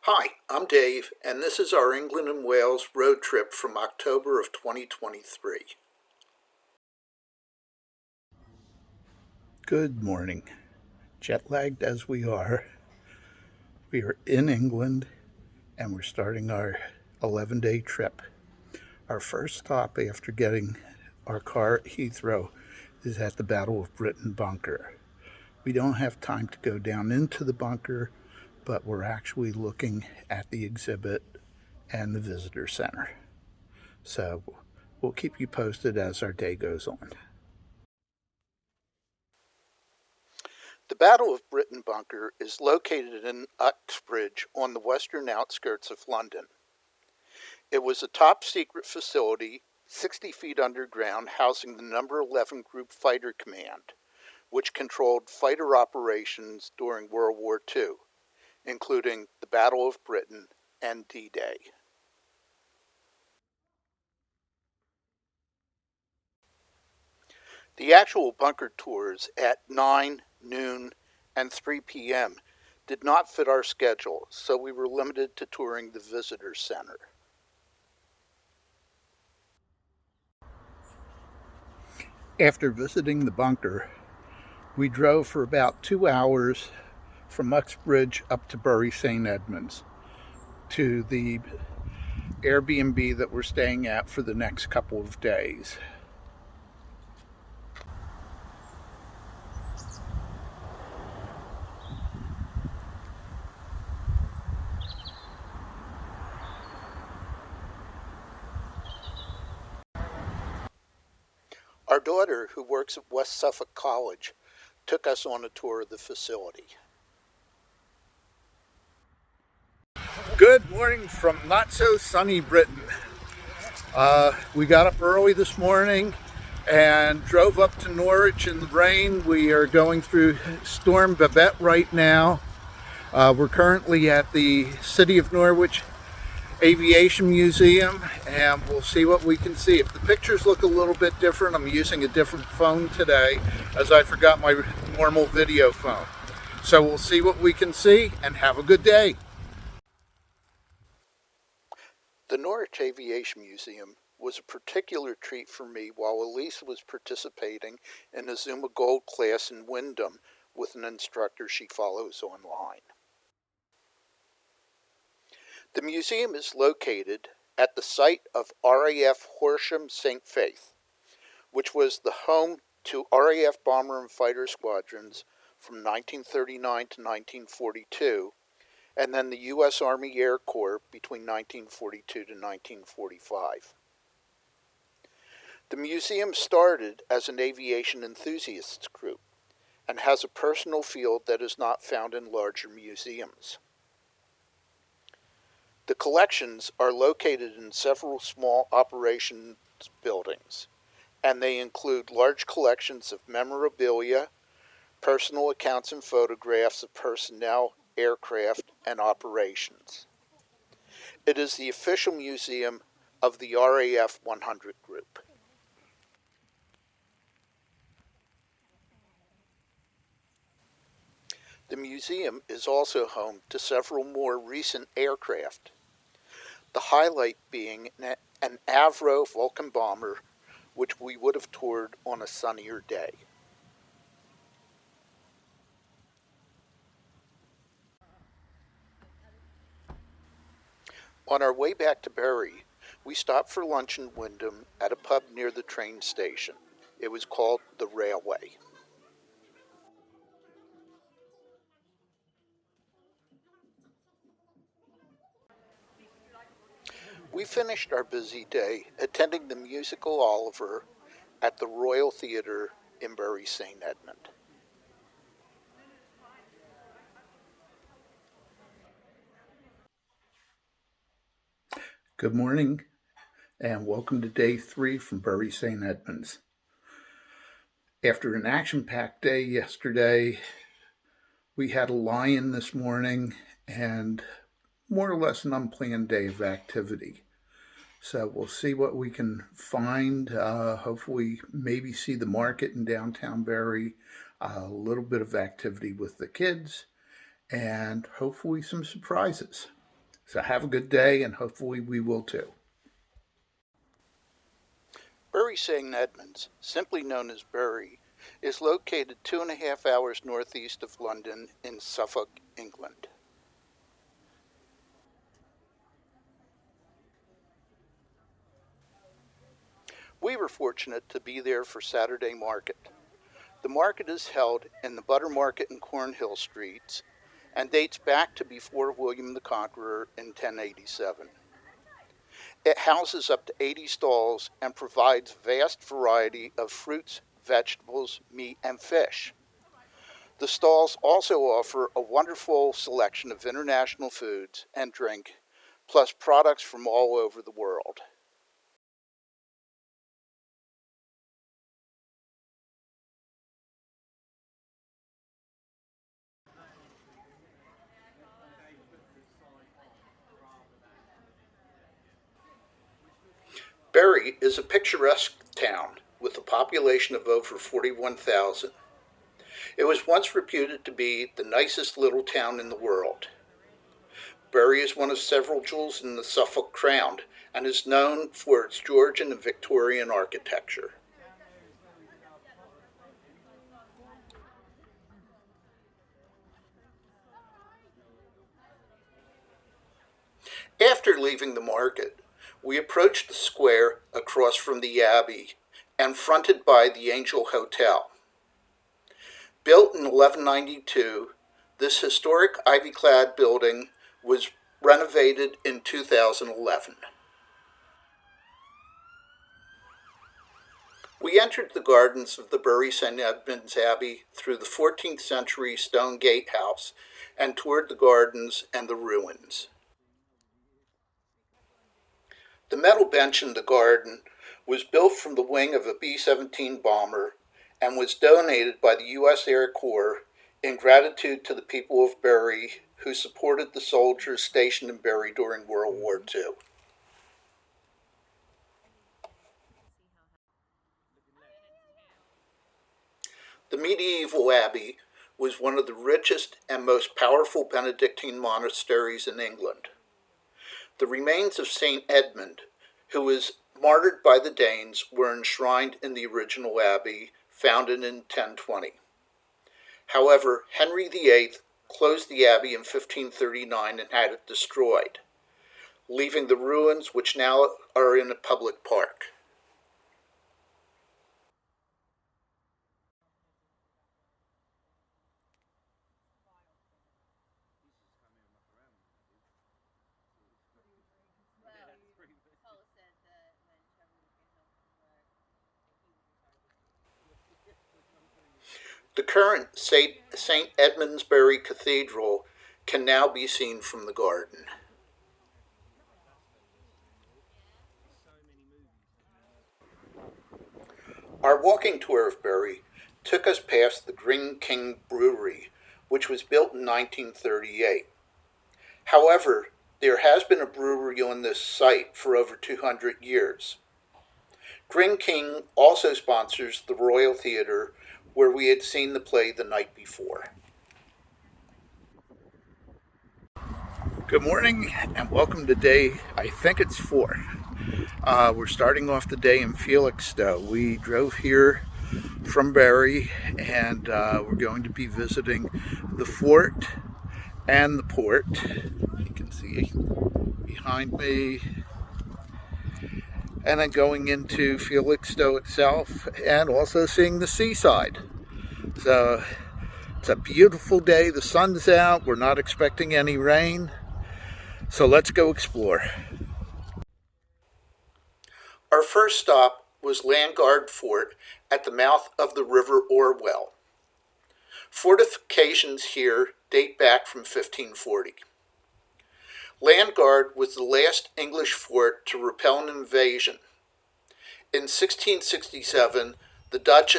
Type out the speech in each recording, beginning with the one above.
Hi, I'm Dave, and this is our England and Wales road trip from October of 2023. Good morning. Jet lagged as we are in England and we're starting our 11-day trip. Our first stop after getting our car at Heathrow is at the Battle of Britain bunker. We don't have time to go down into the bunker, but we're actually looking at the exhibit and the visitor center. So we'll keep you posted as our day goes on. The Battle of Britain bunker is located in Uxbridge on the western outskirts of London. It was a top-secret facility, 60 feet underground, housing the No. 11 Group Fighter Command, which controlled fighter operations during World War II, including the Battle of Britain and D-Day. The actual bunker tours at 9, noon, and 3 p.m. did not fit our schedule, so we were limited to touring the visitor center. After visiting the bunker, we drove for about 2 hours from Uxbridge up to Bury St. Edmunds to the Airbnb that we're staying at for the next couple of days. Our daughter, who works at West Suffolk College, took us on a tour of the facility. Good morning from not so sunny Britain. We got up early this morning and drove up to Norwich in the rain. We are going through Storm Babette right now. We're currently at the City of Norwich Aviation Museum, and we'll see what we can see. If the pictures look a little bit different, I'm using a different phone today as I forgot my normal video phone. So we'll see what we can see, and have a good day. The Norwich Aviation Museum was a particular treat for me while Elise was participating in a Zuma Gold class in Wyndham with an instructor she follows online. The museum is located at the site of RAF Horsham St. Faith, which was the home to RAF bomber and fighter squadrons from 1939 to 1942, and then the U.S. Army Air Corps between 1942 to 1945. The museum started as an aviation enthusiasts group and has a personal field that is not found in larger museums. The collections are located in several small operations buildings, and they include large collections of memorabilia, personal accounts and photographs of personnel, aircraft, and operations. It is the official museum of the RAF 100 Group. The museum is also home to several more recent aircraft, the highlight being an Avro Vulcan bomber, which we would have toured on a sunnier day. On our way back to Bury, we stopped for lunch in Wyndham at a pub near the train station. It was called the Railway. We finished our busy day attending the musical Oliver at the Royal Theatre in Bury St. Edmund. Good morning, and welcome to day 3 from Bury St. Edmunds. After an action-packed day yesterday, we had a lie-in this morning and more or less an unplanned day of activity. So we'll see what we can find. Hopefully maybe see the market in downtown Bury, a little bit of activity with the kids, and hopefully some surprises. So have a good day, and hopefully we will too. Bury St. Edmunds, simply known as Bury, is located 2.5 hours northeast of London in Suffolk, England. We were fortunate to be there for Saturday market. The market is held in the Butter Market and Cornhill Streets and dates back to before William the Conqueror in 1087. It houses up to 80 stalls and provides vast variety of fruits, vegetables, meat, and fish. The stalls also offer a wonderful selection of international foods and drink, plus products from all over the world. Bury is a picturesque town with a population of over 41,000. It was once reputed to be the nicest little town in the world. Bury is one of several jewels in the Suffolk crown and is known for its Georgian and Victorian architecture. After leaving the market, we approached the square across from the Abbey and fronted by the Angel Hotel. Built in 1192, this historic ivy-clad building was renovated in 2011. We entered the gardens of the Bury St. Edmunds Abbey through the 14th century stone gatehouse and toured the gardens and the ruins. The metal bench in the garden was built from the wing of a B-17 bomber and was donated by the U.S. Air Corps in gratitude to the people of Bury who supported the soldiers stationed in Bury during World War II. The medieval abbey was one of the richest and most powerful Benedictine monasteries in England. The remains of St. Edmund, who was martyred by the Danes, were enshrined in the original abbey, founded in 1020. However, Henry VIII closed the abbey in 1539 and had it destroyed, leaving the ruins which now are in a public park. The current St. Edmundsbury Cathedral can now be seen from the garden. Our walking tour of Bury took us past the Green King Brewery, which was built in 1938. However, there has been a brewery on this site for over 200 years. Green King also sponsors the Royal Theatre, where we had seen the play the night before. Good morning and welcome to day, I think it's 4. We're starting off the day in Felixstowe. We drove here from Bury and we're going to be visiting the fort and the port. You can see behind me. And then going into Felixstowe itself and also seeing the seaside. So it's a beautiful day. The sun's out. We're not expecting any rain. So let's go explore. Our first stop was Landguard Fort at the mouth of the River Orwell. Fortifications here date back from 1540. Landguard was the last English fort to repel an invasion. In 1667, the Dutch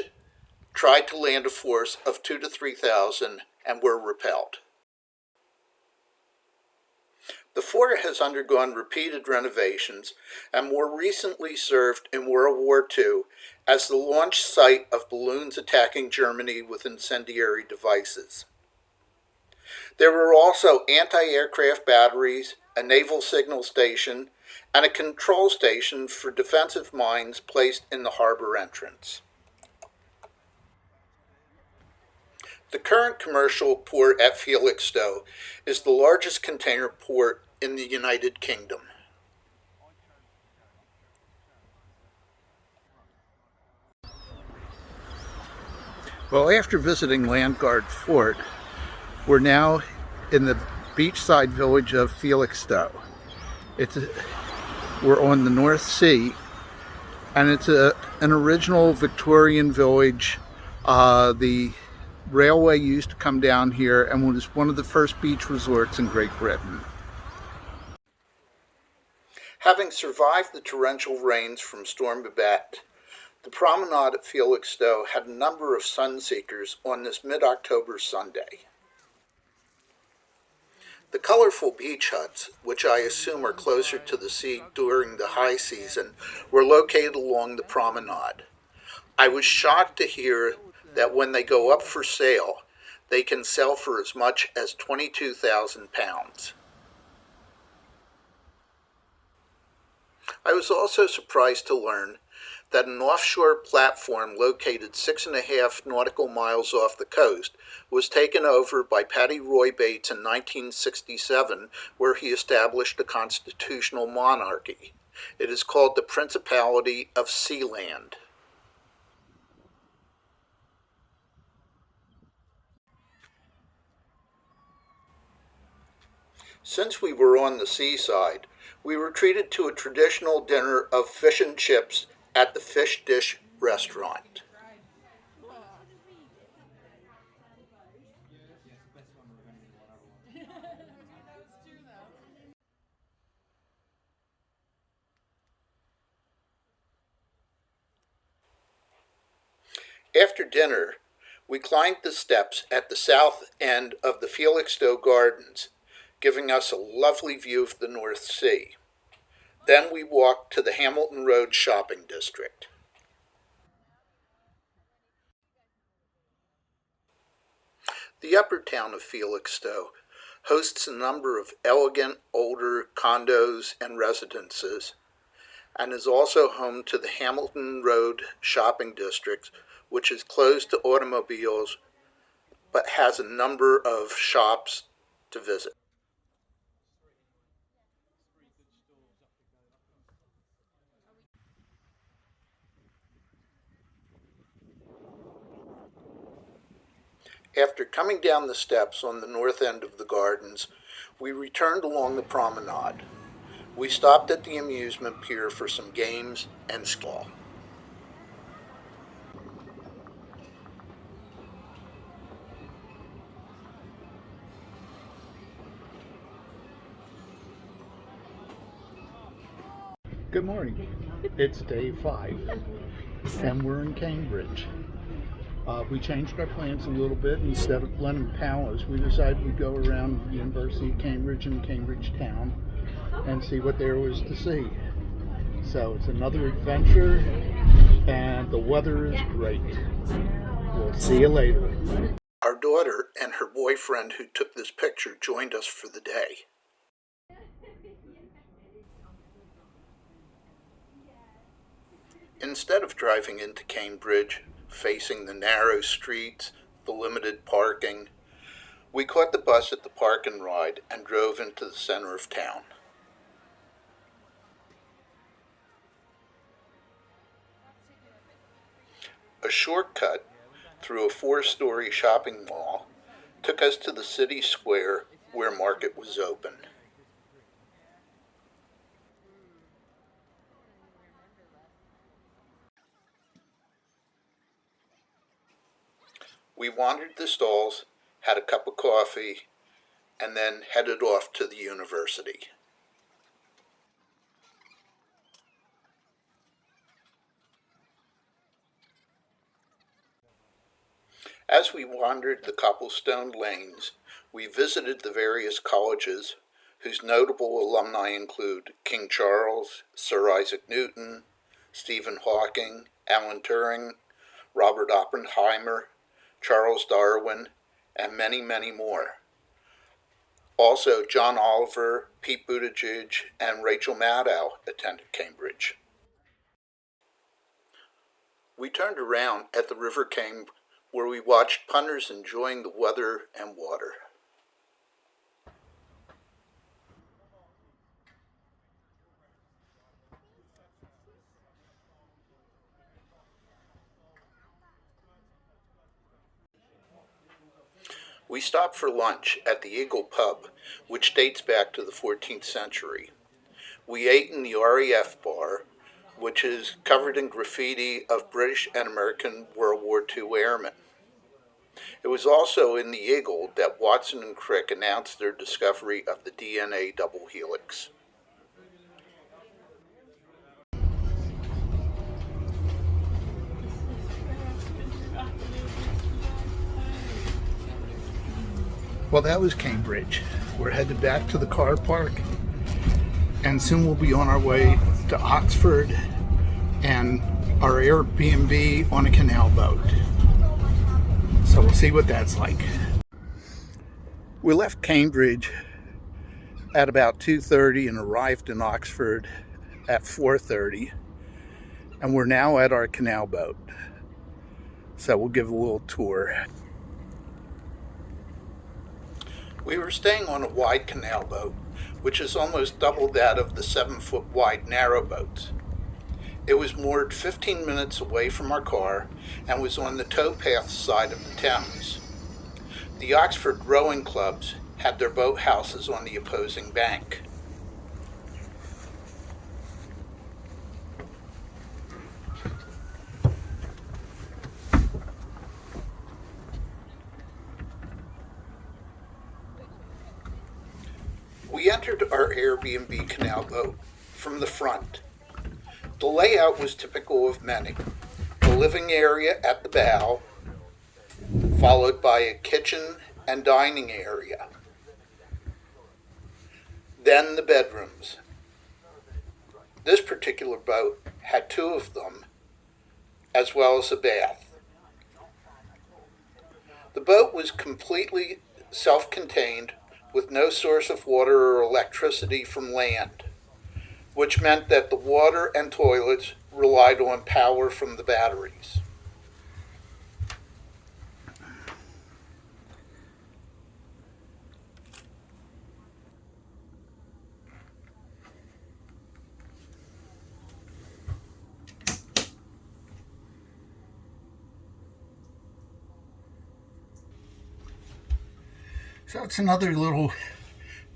tried to land a force of 2,000 to 3,000 and were repelled. The fort has undergone repeated renovations and more recently served in World War II as the launch site of balloons attacking Germany with incendiary devices. There were also anti-aircraft batteries a naval signal station, and a control station for defensive mines placed in the harbor entrance. The current commercial port at Felixstowe is the largest container port in the United Kingdom. Well, after visiting Landguard Fort, we're now in the beachside village of Felixstowe. We're on the North Sea, and it's an original Victorian village. The railway used to come down here and was one of the first beach resorts in Great Britain. Having survived the torrential rains from Storm Babette, the promenade at Felixstowe had a number of sunseekers on this mid-October Sunday. The colorful beach huts, which I assume are closer to the sea during the high season, were located along the promenade. I was shocked to hear that when they go up for sale, they can sell for as much as £22,000. I was also surprised to learn that an offshore platform located 6.5 nautical miles off the coast was taken over by Paddy Roy Bates in 1967, where he established a constitutional monarchy. It is called the Principality of Sealand. Since we were on the seaside, we were treated to a traditional dinner of fish and chips at the Fish Dish restaurant. After dinner, we climbed the steps at the south end of the Felixstowe Gardens, giving us a lovely view of the North Sea. Then we walked to the Hamilton Road shopping district. The upper town of Felixstowe hosts a number of elegant older condos and residences, and is also home to the Hamilton Road shopping district, which is closed to automobiles but has a number of shops to visit. After coming down the steps on the north end of the gardens, we returned along the promenade. We stopped at the amusement pier for some games and spa. Good morning. It's day 5, and we're in Cambridge. We changed our plans a little bit. Instead of Lenham Palace, we decided we'd go around the University of Cambridge and Cambridge town and see what there was to see. So it's another adventure, and the weather is great. We'll see you later. Our daughter and her boyfriend who took this picture joined us for the day. Instead of driving into Cambridge, facing the narrow streets, the limited parking, we caught the bus at the Park and Ride and drove into the center of town. A shortcut through a 4-story shopping mall took us to the city square where market was open. We wandered the stalls, had a cup of coffee, and then headed off to the university. As we wandered the cobblestone lanes, we visited the various colleges whose notable alumni include King Charles, Sir Isaac Newton, Stephen Hawking, Alan Turing, Robert Oppenheimer, Charles Darwin, and many, many more. Also, John Oliver, Pete Buttigieg, and Rachel Maddow attended Cambridge. We turned around at the River Cam where we watched punters enjoying the weather and water. We stopped for lunch at the Eagle Pub, which dates back to the 14th century. We ate in the RAF bar, which is covered in graffiti of British and American World War II airmen. It was also in the Eagle that Watson and Crick announced their discovery of the DNA double helix. Well, that was Cambridge. We're headed back to the car park, and soon we'll be on our way to Oxford and our Airbnb on a canal boat. So we'll see what that's like. We left Cambridge at about 2:30 and arrived in Oxford at 4:30, and we're now at our canal boat. So we'll give a little tour. We were staying on a wide canal boat, which is almost double that of the 7-foot wide narrow boats. It was moored 15 minutes away from our car and was on the towpath side of the Thames. The Oxford rowing clubs had their boathouses on the opposing bank. We entered our Airbnb canal boat from the front. The layout was typical of many. The living area at the bow, followed by a kitchen and dining area. Then the bedrooms. This particular boat had 2 of them, as well as a bath. The boat was completely self-contained with no source of water or electricity from land, which meant that the water and toilets relied on power from the batteries. So it's another little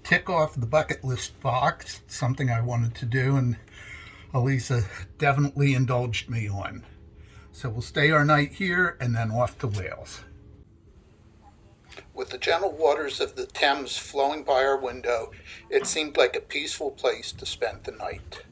tick off the bucket list box, something I wanted to do, and Elisa definitely indulged me on. So we'll stay our night here and then off to Wales. With the gentle waters of the Thames flowing by our window, it seemed like a peaceful place to spend the night.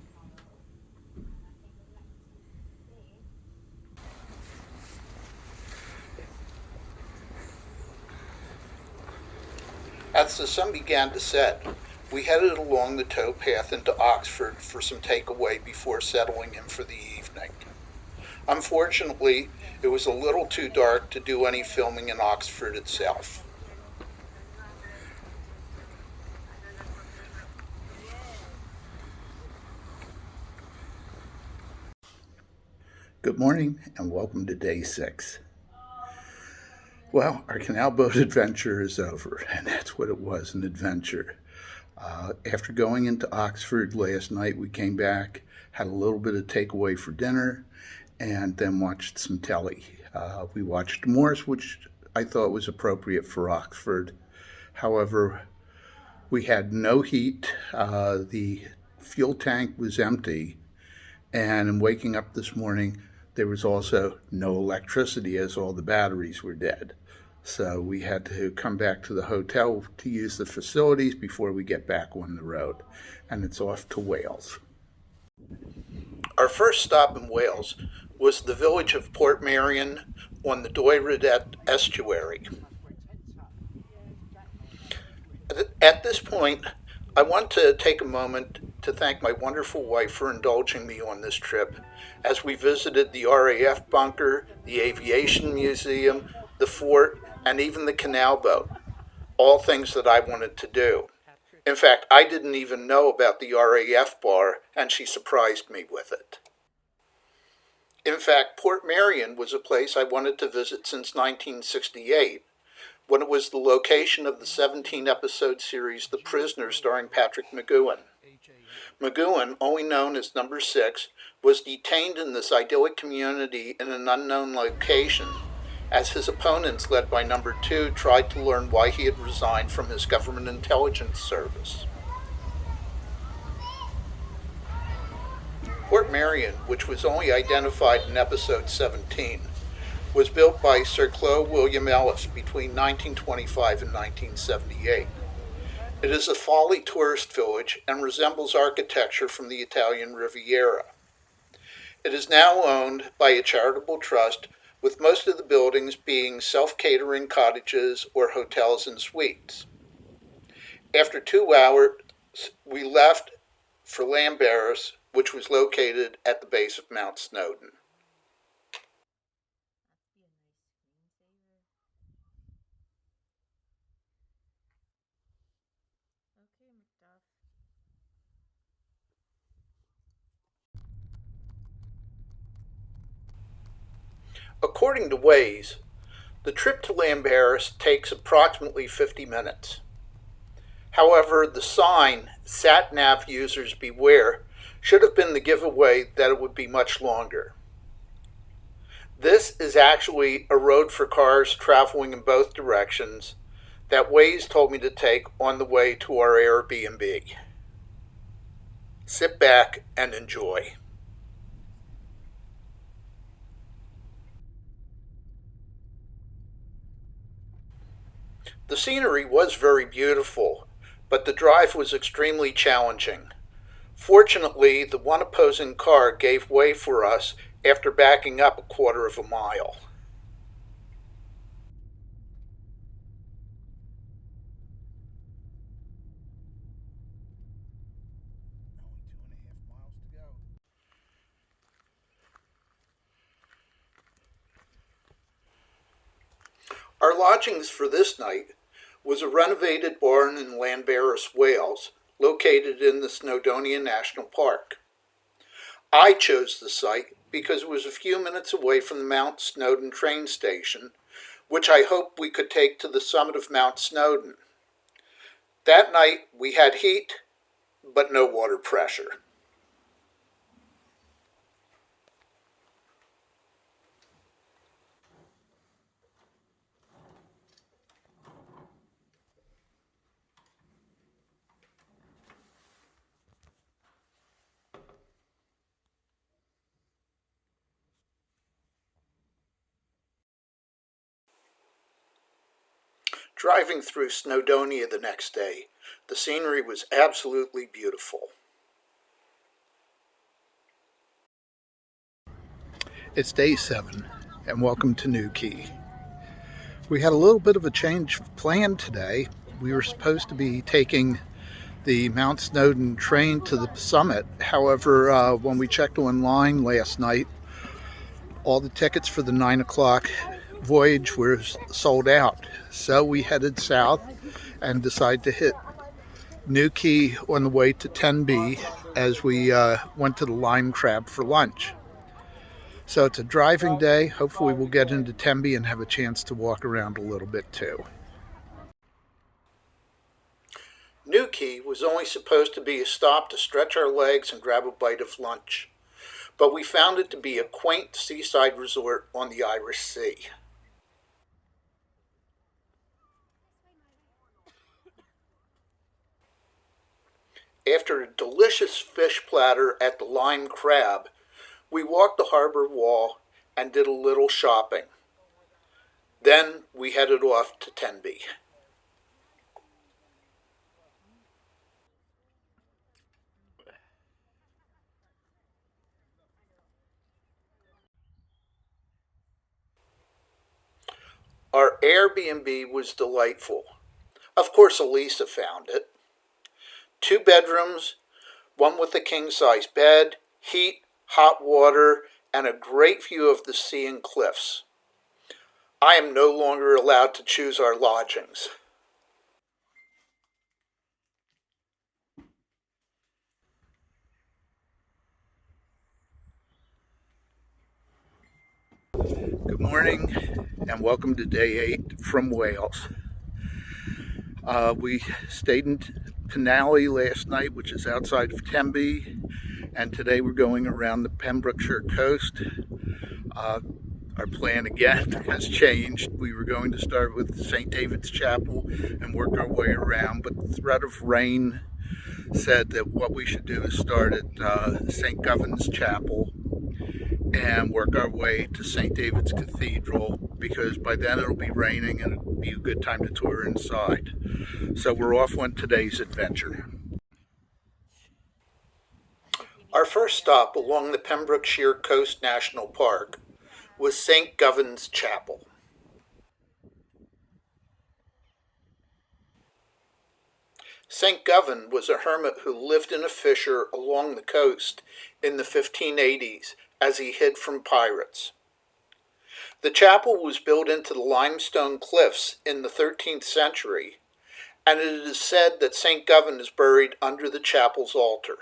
As the sun began to set, we headed along the towpath into Oxford for some takeaway before settling in for the evening. Unfortunately, it was a little too dark to do any filming in Oxford itself. Good morning and welcome to day 6. Well, our canal boat adventure is over, and that's what it was, an adventure. After going into Oxford last night, we came back, had a little bit of takeaway for dinner, and then watched some telly. We watched Morse, which I thought was appropriate for Oxford. However, we had no heat, the fuel tank was empty, and in waking up this morning, there was also no electricity as all the batteries were dead. So we had to come back to the hotel to use the facilities before we get back on the road. And it's off to Wales. Our first stop in Wales was the village of Portmerion on the Dwyradet estuary. At this point, I want to take a moment to thank my wonderful wife for indulging me on this trip as we visited the RAF bunker, the aviation museum, the fort, and even the canal boat, All things that I wanted to do. In fact, I didn't even know about the RAF bar, and she surprised me with it. In fact, Portmerion was a place I wanted to visit since 1968, when it was the location of the 17-episode series The Prisoner starring Patrick McGoohan. McGoohan, only known as Number 6, was detained in this idyllic community in an unknown location, as his opponents, led by Number 2, tried to learn why he had resigned from his government intelligence service. Portmerion, which was only identified in episode 17, was built by Sir Clow William Ellis between 1925 and 1978. It is a folly tourist village and resembles architecture from the Italian Riviera. It is now owned by a charitable trust, with most of the buildings being self-catering cottages or hotels and suites. After 2 hours, we left for Llanberis, which was located at the base of Mount Snowdon. According to Waze, the trip to Llanberis takes approximately 50 minutes. However, the sign, "Sat Nav users beware," should have been the giveaway that it would be much longer. This is actually a road for cars traveling in both directions that Waze told me to take on the way to our Airbnb. Sit back and enjoy. The scenery was very beautiful, but the drive was extremely challenging. Fortunately, the one opposing car gave way for us after backing up a quarter of a mile. Our lodgings for this night was a renovated barn in Llanberis, Wales, located in the Snowdonia National Park. I chose the site because it was a few minutes away from the Mount Snowdon train station, which I hoped we could take to the summit of Mount Snowdon. That night we had heat, but no water pressure. Driving through Snowdonia the next day, the scenery was absolutely beautiful. It's day 7, and welcome to New Quay. We had a little bit of a change of plan today. We were supposed to be taking the Mount Snowdon train to the summit. However, when we checked online last night, all the tickets for the 9 o'clock voyage were sold out. So we headed south and decided to hit New Quay on the way to Tenby as we went to the Lime Crab for lunch. So it's a driving day. Hopefully we'll get into Tenby and have a chance to walk around a little bit too. New Quay was only supposed to be a stop to stretch our legs and grab a bite of lunch, but we found it to be a quaint seaside resort on the Irish Sea. After a delicious fish platter at the Lime Crab, we walked the harbor wall and did a little shopping. Then we headed off to Tenby. Our Airbnb was delightful. Of course, Elisa found it. 2 bedrooms, one with a king-size bed, heat, hot water, and a great view of the sea and cliffs. I am no longer allowed to choose our lodgings. Good morning and welcome to day 8 from Wales. We stayed in Penally last night, which is outside of Tenby, and today we're going around the Pembrokeshire Coast. Our plan again has changed. We were going to start with St. David's Chapel and work our way around, but the threat of rain said that what we should do is start at St. Govan's Chapel and work our way to St. David's Cathedral, because by then it'll be raining and it'll be a good time to tour inside. So we're off on today's adventure. Our first stop along the Pembrokeshire Coast National Park was St. Govan's Chapel. St. Govan was a hermit who lived in a fissure along the coast in the 1580s as he hid from pirates. The chapel was built into the limestone cliffs in the 13th century, and it is said that St. Govan is buried under the chapel's altar.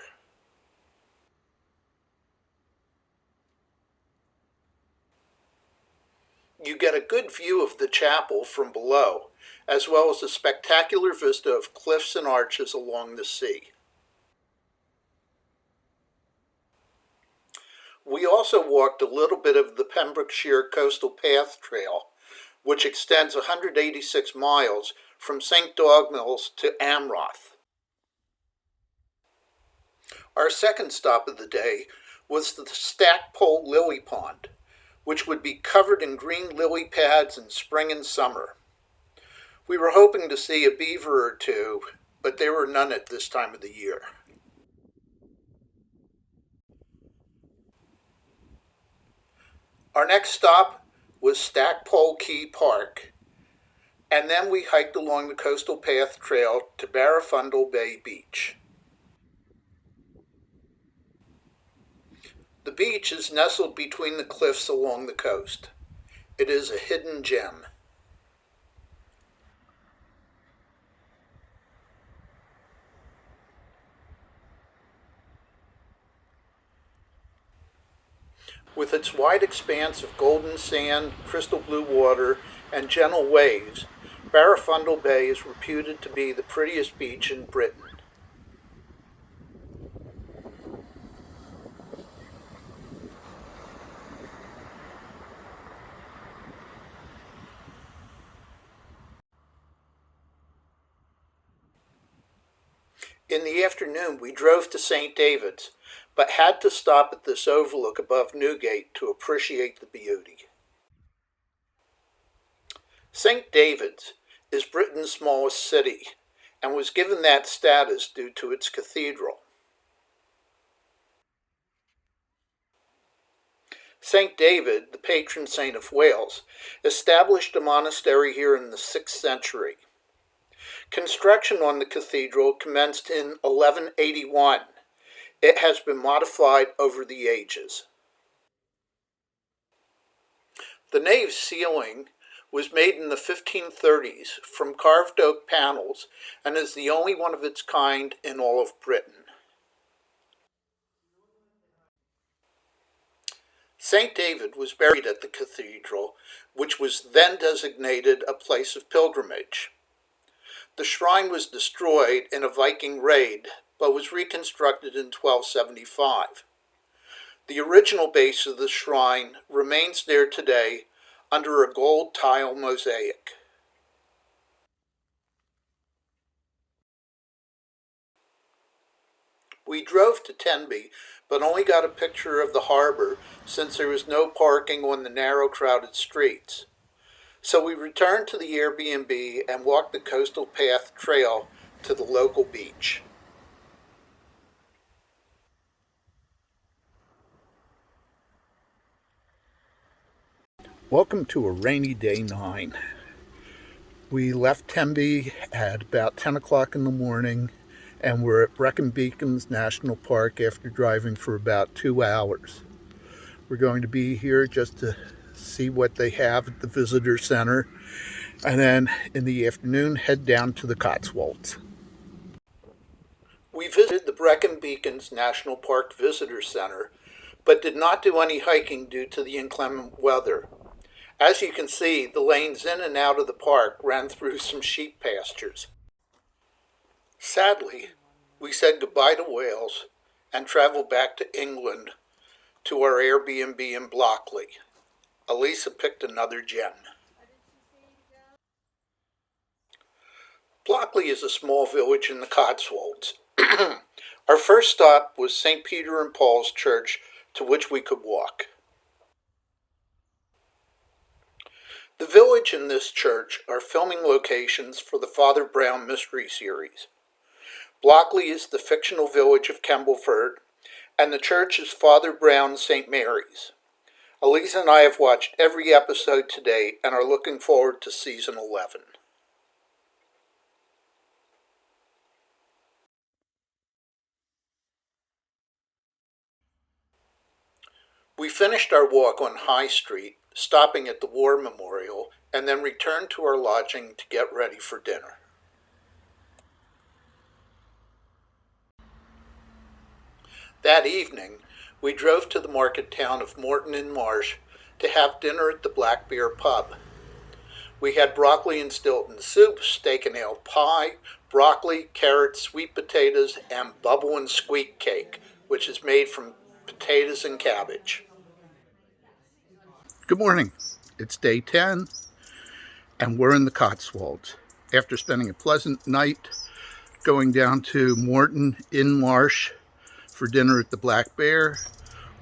You get a good view of the chapel from below, as well as a spectacular vista of cliffs and arches along the sea. We also walked a little bit of the Pembrokeshire Coastal Path Trail, which extends 186 miles from St. Dogmills to Amroth. Our second stop of the day was the Stackpole Lily Pond, which would be covered in green lily pads in spring and summer. We were hoping to see a beaver or two, but there were none at this time of the year. Our next stop was Stackpole Key Park, and then we hiked along the Coastal Path Trail to Barafundle Bay Beach. The beach is nestled between the cliffs along the coast. It is a hidden gem. With its wide expanse of golden sand, crystal blue water, and gentle waves, Barafundle Bay is reputed to be the prettiest beach in Britain. In the afternoon, we drove to St. David's, but had to stop at this overlook above Newgate to appreciate the beauty. St. David's is Britain's smallest city, and was given that status due to its cathedral. St. David, the patron saint of Wales, established a monastery here in the 6th century. Construction on the cathedral commenced in 1181. It has been modified over the ages. The nave's ceiling was made in the 1530s from carved oak panels and is the only one of its kind in all of Britain. St. David was buried at the cathedral, which was then designated a place of pilgrimage. The shrine was destroyed in a Viking raid, but was reconstructed in 1275. The original base of the shrine remains there today under a gold tile mosaic. We drove to Tenby, but only got a picture of the harbor since there was no parking on the narrow, crowded streets. So we returned to the Airbnb and walked the Coastal Path Trail to the local beach. Welcome to a rainy day 9. We left Tenby at about 10 o'clock in the morning, and we're at Brecon Beacons National Park after driving for about 2 hours. We're going to be here just to see what they have at the visitor center, and then in the afternoon head down to the Cotswolds. We visited the Brecon Beacons National Park Visitor Center, but did not do any hiking due to the inclement weather. As you can see, the lanes in and out of the park ran through some sheep pastures. Sadly, we said goodbye to Wales and traveled back to England to our Airbnb in Blockley. Elisa picked another gem. Blockley is a small village in the Cotswolds. Our first stop was St. Peter and Paul's Church, to which we could walk. The village and this church are filming locations for the Father Brown mystery series. Blockley is the fictional village of Kembleford, and the church is Father Brown St. Mary's. Elisa and I have watched every episode to date and are looking forward to season 11. We finished our walk on High Street, stopping at the War Memorial, and then returned to our lodging to get ready for dinner. That evening, we drove to the market town of Morton in Marsh to have dinner at the Black Bear pub. We had broccoli and Stilton soup, steak and ale pie, broccoli, carrots, sweet potatoes, and bubble and squeak cake, which is made from potatoes and cabbage. Good morning. It's day 10, and we're in the Cotswolds. After spending a pleasant night going down to Morton in Marsh for dinner at the Black Bear,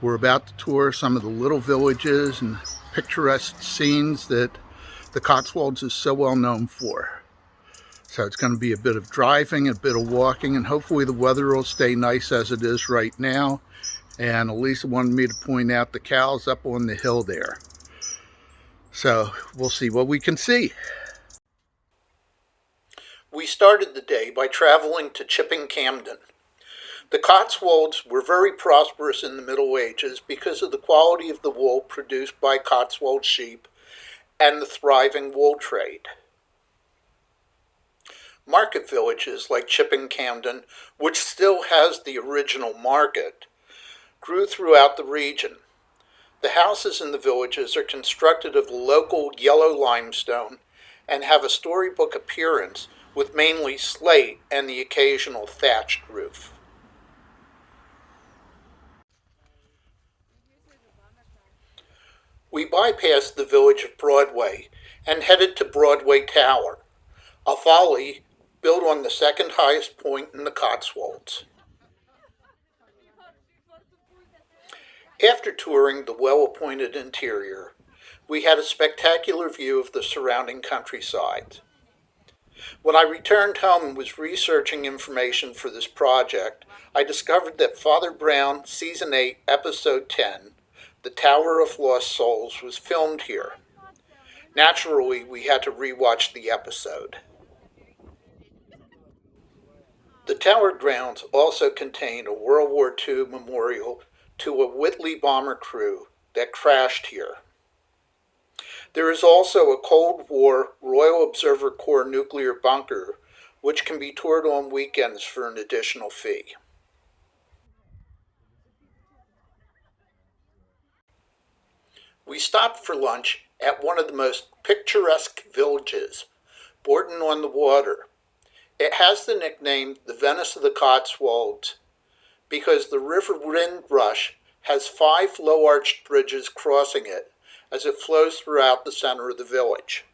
we're about to tour some of the little villages and picturesque scenes that the Cotswolds is so well known for. So it's going to be a bit of driving, a bit of walking, and hopefully the weather will stay nice as it is right now. And Elisa wanted me to point out the cows up on the hill there. So we'll see what we can see. We started the day by traveling to Chipping Campden. The Cotswolds were very prosperous in the Middle Ages because of the quality of the wool produced by Cotswold sheep and the thriving wool trade. Market villages like Chipping Campden, which still has the original market, grew throughout the region. The houses in the villages are constructed of local yellow limestone and have a storybook appearance with mainly slate and the occasional thatched roof. We bypassed the village of Broadway and headed to Broadway Tower, a folly built on the second highest point in the Cotswolds. After touring the well-appointed interior, we had a spectacular view of the surrounding countryside. When I returned home and was researching information for this project, I discovered that Father Brown Season 8, Episode 10, The Tower of Lost Souls, was filmed here. Naturally, we had to rewatch the episode. The tower grounds also contain a World War II memorial to a Whitley bomber crew that crashed here. There is also a Cold War Royal Observer Corps nuclear bunker, which can be toured on weekends for an additional fee. We stopped for lunch at one of the most picturesque villages, Bourton on the Water. It has the nickname the Venice of the Cotswolds because the River Windrush has 5 low-arched bridges crossing it as it flows throughout the center of the village.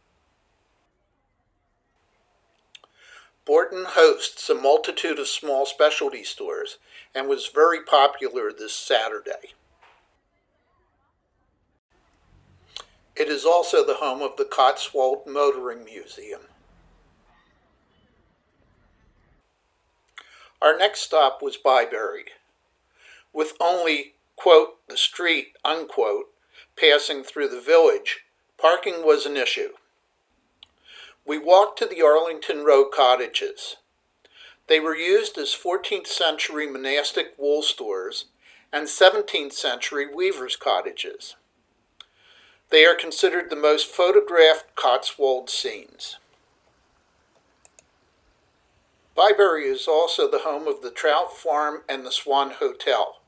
Bourton hosts a multitude of small specialty stores and was very popular this Saturday. It is also the home of the Cotswold Motoring Museum. Our next stop was Byberry. With only, quote, the street, unquote, passing through the village, parking was an issue. We walked to the Arlington Row cottages. They were used as 14th century monastic wool stores and 17th century weavers' cottages. They are considered the most photographed Cotswold scenes. Byberry is also the home of the Trout Farm and the Swan Hotel.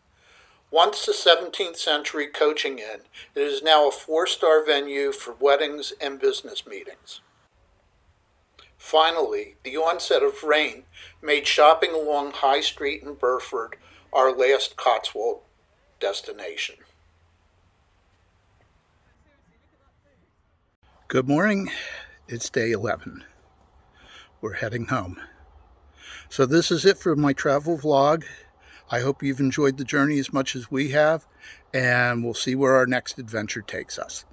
Once a 17th century coaching inn, it is now a 4-star venue for weddings and business meetings. Finally, the onset of rain made shopping along High Street in Burford our last Cotswold destination. Good morning. It's day 11. We're heading home. So this is it for my travel vlog. I hope you've enjoyed the journey as much as we have, and we'll see where our next adventure takes us.